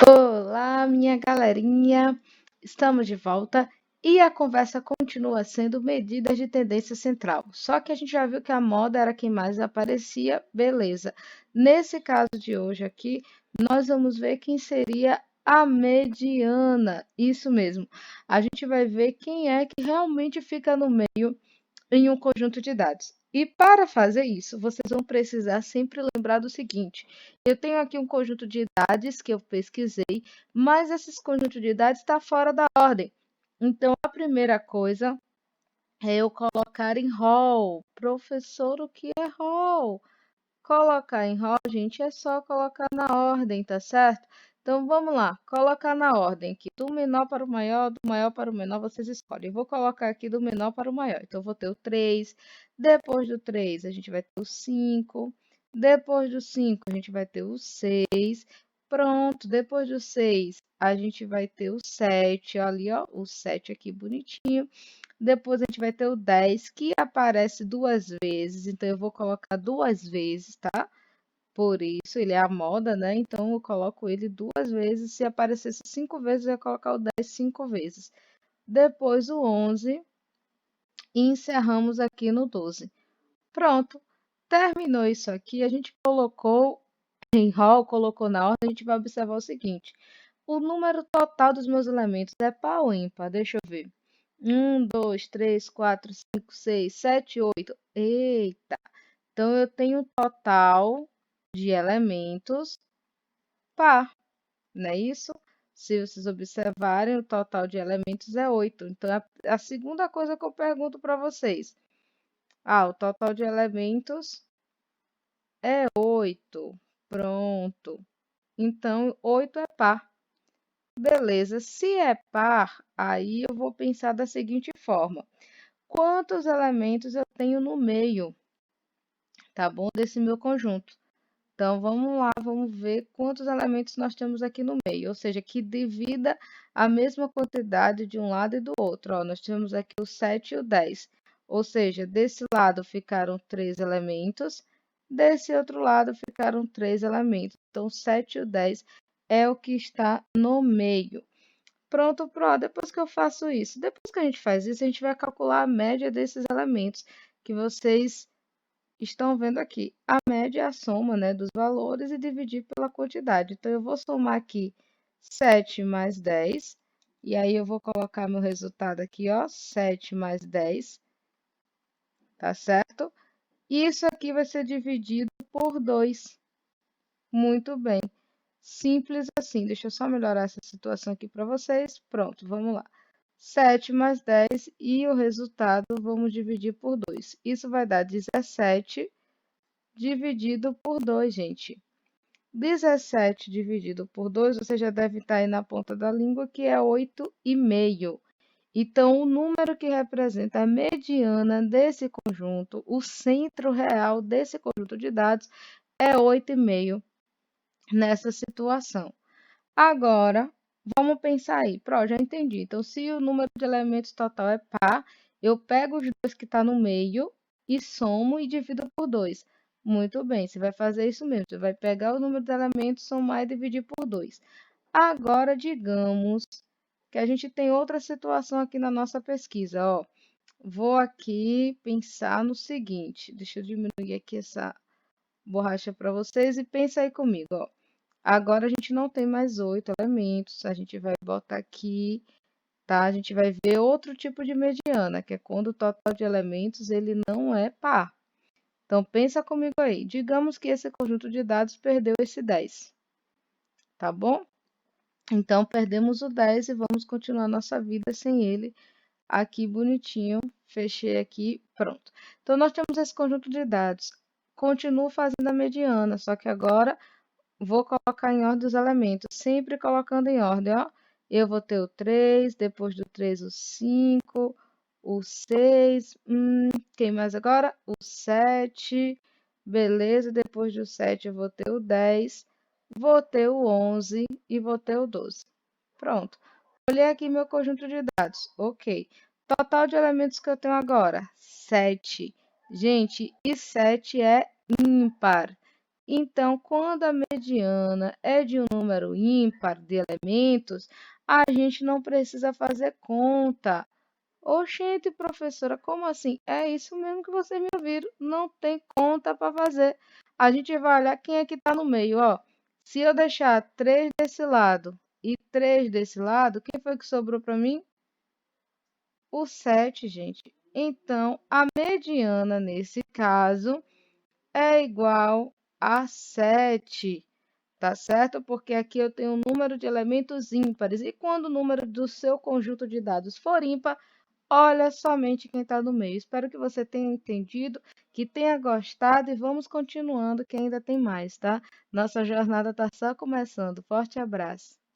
Olá, minha galerinha! Estamos de volta e a conversa continua sendo medidas de tendência central. Só que a gente já viu que a moda era quem mais aparecia, beleza. Nesse caso de hoje aqui, nós vamos ver quem seria a mediana. Isso mesmo. A gente vai ver quem é que realmente fica no meio em um conjunto de dados. E para fazer isso, vocês vão precisar sempre lembrar do seguinte: eu tenho aqui um conjunto de dados que eu pesquisei, mas esse conjunto de dados está fora da ordem. Então, a primeira coisa é eu colocar em rol. Professor, o que é rol? Colocar em rol, gente, é só colocar na ordem, tá certo? Então, vamos lá, colocar na ordem aqui, do menor para o maior, do maior para o menor, vocês escolhem. Eu vou colocar aqui do menor para o maior. Então, eu vou ter o 3, depois do 3 a gente vai ter o 5, depois do 5 a gente vai ter o 6, pronto, depois do 6 a gente vai ter o 7, ali, ó, o 7 aqui bonitinho. Depois a gente vai ter o 10, que aparece duas vezes, então eu vou colocar duas vezes, tá? Por isso, ele é a moda, né? Então eu coloco ele duas vezes. Se aparecesse 5 vezes, eu ia colocar o 10 5 vezes. Depois o 11 e encerramos aqui no 12. Pronto, terminou isso aqui. A gente colocou em rol, colocou na ordem. A gente vai observar o seguinte: o número total dos meus elementos é par ou ímpar? Deixa eu ver. 1, 2, 3, 4, 5, 6, 7, 8. Eita! Então, eu tenho um total de elementos par, não é isso? Se vocês observarem, o total de elementos é 8. Então, a segunda coisa que eu pergunto para vocês. O total de elementos é 8. Pronto. Então, 8 é par. Beleza. Se é par, aí eu vou pensar da seguinte forma: quantos elementos eu tenho no meio, tá bom? Desse meu conjunto. Então, vamos lá, vamos ver quantos elementos nós temos aqui no meio, ou seja, que divida a mesma quantidade de um lado e do outro. Ó, nós temos aqui o 7 e o 10, ou seja, desse lado ficaram 3 elementos, desse outro lado ficaram 3 elementos. Então, o 7 e o 10 é o que está no meio. Pronto, depois que eu faço isso, depois que a gente faz isso, a gente vai calcular a média desses elementos que vocês estão vendo aqui. A média é a soma, né, dos valores e dividir pela quantidade. Então, eu vou somar aqui 7 mais 10, e aí eu vou colocar meu resultado aqui, ó, 7 mais 10, tá certo? E isso aqui vai ser dividido por 2. Muito bem. Simples assim. Deixa eu só melhorar essa situação aqui para vocês. Pronto, vamos lá. 7 mais 10 e o resultado vamos dividir por 2. Isso vai dar 17 dividido por 2, gente. 17 dividido por 2, você já deve estar aí na ponta da língua, que é 8,5. Então, o número que representa a mediana desse conjunto, o centro real desse conjunto de dados, é 8,5 nessa situação. Agora, vamos pensar aí. Já entendi. Então, se o número de elementos total é par, eu pego os dois que estão no meio e somo e divido por 2. Muito bem, você vai fazer isso mesmo. Você vai pegar o número de elementos, somar e dividir por 2. Agora, digamos que a gente tem outra situação aqui na nossa pesquisa. Ó, vou aqui pensar no seguinte. Deixa eu diminuir aqui essa borracha para vocês e pensa aí comigo, ó. Agora a gente não tem mais 8 elementos, a gente vai botar aqui, tá? A gente vai ver outro tipo de mediana, que é quando o total de elementos ele não é par. Então, pensa comigo aí. Digamos que esse conjunto de dados perdeu esse 10, tá bom? Então, perdemos o 10 e vamos continuar nossa vida sem ele. Aqui, bonitinho. Fechei aqui, pronto. Então, nós temos esse conjunto de dados. Continuo fazendo a mediana, só que agora vou colocar em ordem os elementos, sempre colocando em ordem, ó. Eu vou ter o 3, depois do 3 o 5, o 6, quem mais agora? O 7, beleza, depois do 7 eu vou ter o 10, vou ter o 11 e vou ter o 12. Pronto. Olhei aqui meu conjunto de dados, ok. Total de elementos que eu tenho agora, 7. Gente, e 7 é ímpar. Então, quando a mediana é de um número ímpar de elementos, a gente não precisa fazer conta. Oxente, professora, como assim? É isso mesmo que vocês me ouviram. Não tem conta para fazer. A gente vai olhar quem é que está no meio, ó. Se eu deixar 3 desse lado e 3 desse lado, quem foi que sobrou para mim? O 7, gente. Então, a mediana, nesse caso, é igual a 7, tá certo? Porque aqui eu tenho um número de elementos ímpares. E quando o número do seu conjunto de dados for ímpar, olha somente quem está no meio. Espero que você tenha entendido, que tenha gostado e vamos continuando, que ainda tem mais, tá? Nossa jornada está só começando. Forte abraço.